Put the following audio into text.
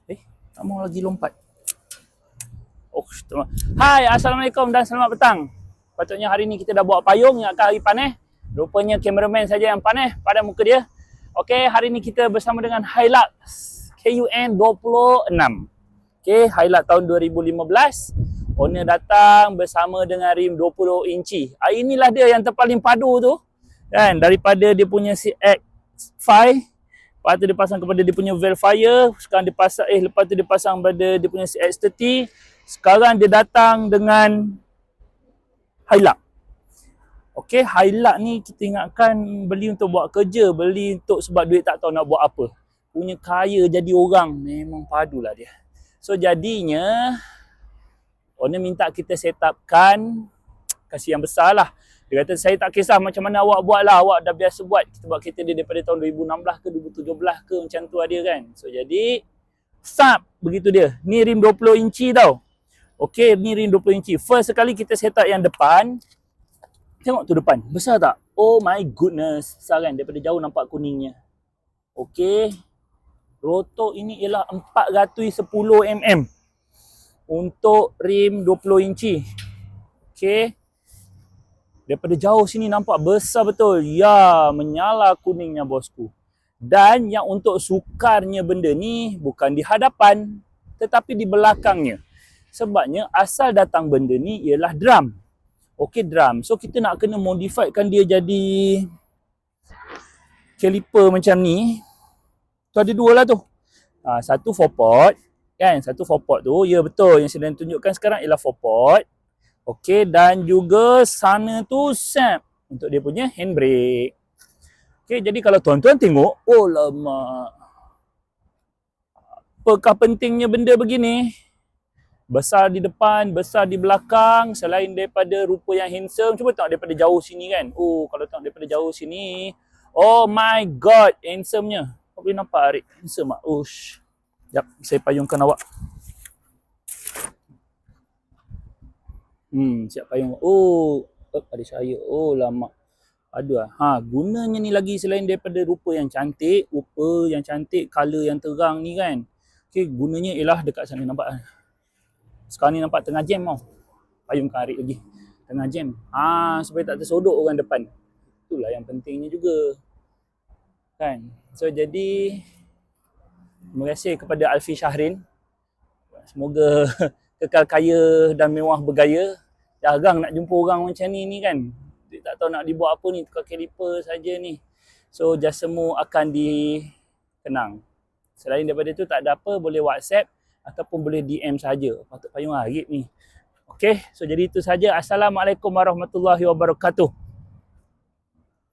Tak mau lagi lompat. Oh, hai, Assalamualaikum dan selamat petang. Patutnya hari ni kita dah bawa payung yang akan hari panas. Rupanya kameraman saja yang panas pada muka dia. Okey, hari ni kita bersama dengan Hilux KUN 26. Okey, Hilux tahun 2015. Owner datang bersama dengan rim 20 inci. Inilah dia yang terpaling padu tu. Kan, daripada dia punya CX-5. Lepas tu dia pasang kepada dia punya valve fire. Sekarang dia pasang, lepas tu dia pasang pada dia punya CX-30. Sekarang dia datang dengan Hilux. Okey, Hilux ni kita ingatkan beli untuk buat kerja, beli untuk sebab duit tak tahu nak buat apa. Punya kaya jadi orang, memang padulah dia. So jadinya owner minta kita set upkan kasih yang besar lah. Dia kata saya tak kisah macam mana awak buat lah, awak dah biasa buat. Kita buat kereta dia daripada tahun 2016 ke 2017 ke macam tu ada kan. So jadi sub begitu dia. Ni rim 20 inci tau. Okey, ni rim 20 inci. First sekali kita set up yang depan. Tengok tu depan, besar tak? Oh my goodness, besar kan? Daripada jauh nampak kuningnya. Okey. Rotor ini ialah 410 mm. Untuk rim 20 inci. Okey. Daripada jauh sini nampak besar betul. Ya, menyala kuningnya bosku. Dan yang untuk sukarnya benda ni bukan di hadapan, tetapi di belakangnya. Sebabnya asal datang benda ni ialah drum. Okey, drum. So kita nak kena modifikan dia jadi caliper macam ni. Tu ada dua lah tu. Satu 4-pot. Kan, satu 4-pot tu. Ya betul, yang saya tunjukkan sekarang ialah 4-pot. Okey, dan juga sana tu sap untuk dia punya handbrake. Okey, jadi kalau tuan-tuan tengok, oh lama. Apakah pentingnya benda begini? Besar di depan, besar di belakang, selain daripada rupa yang handsome. Cuba tengok daripada jauh sini kan. Oh, kalau tengok daripada jauh sini, oh my god, handsome-nya. Kau boleh nampak Arik? Handsome tak? Ush. Sekejap, saya payungkan awak. Siap payung. Oh, ada cahaya. Oh, lama. Aduh. Gunanya ni lagi selain daripada rupa yang cantik, color yang terang ni kan. Okey, gunanya ialah dekat sana nampak. Sekarang ni nampak tengah jam tau. Payung karik lagi. Tengah jam. Supaya tak tersodok orang depan. Itulah yang pentingnya juga. Kan? So jadi terima kasih kepada Alfi Syahrin. Semoga kekal kaya dan mewah bergaya. Jarang nak jumpa orang macam ni kan. Dia tak tahu nak dibuat apa ni, tukar kaliper saja ni. So jasemu akan dikenang. Selain daripada tu tak ada apa, boleh WhatsApp ataupun boleh DM saja. Patut payung Arif ni. Okey, so jadi itu saja. Assalamualaikum warahmatullahi wabarakatuh.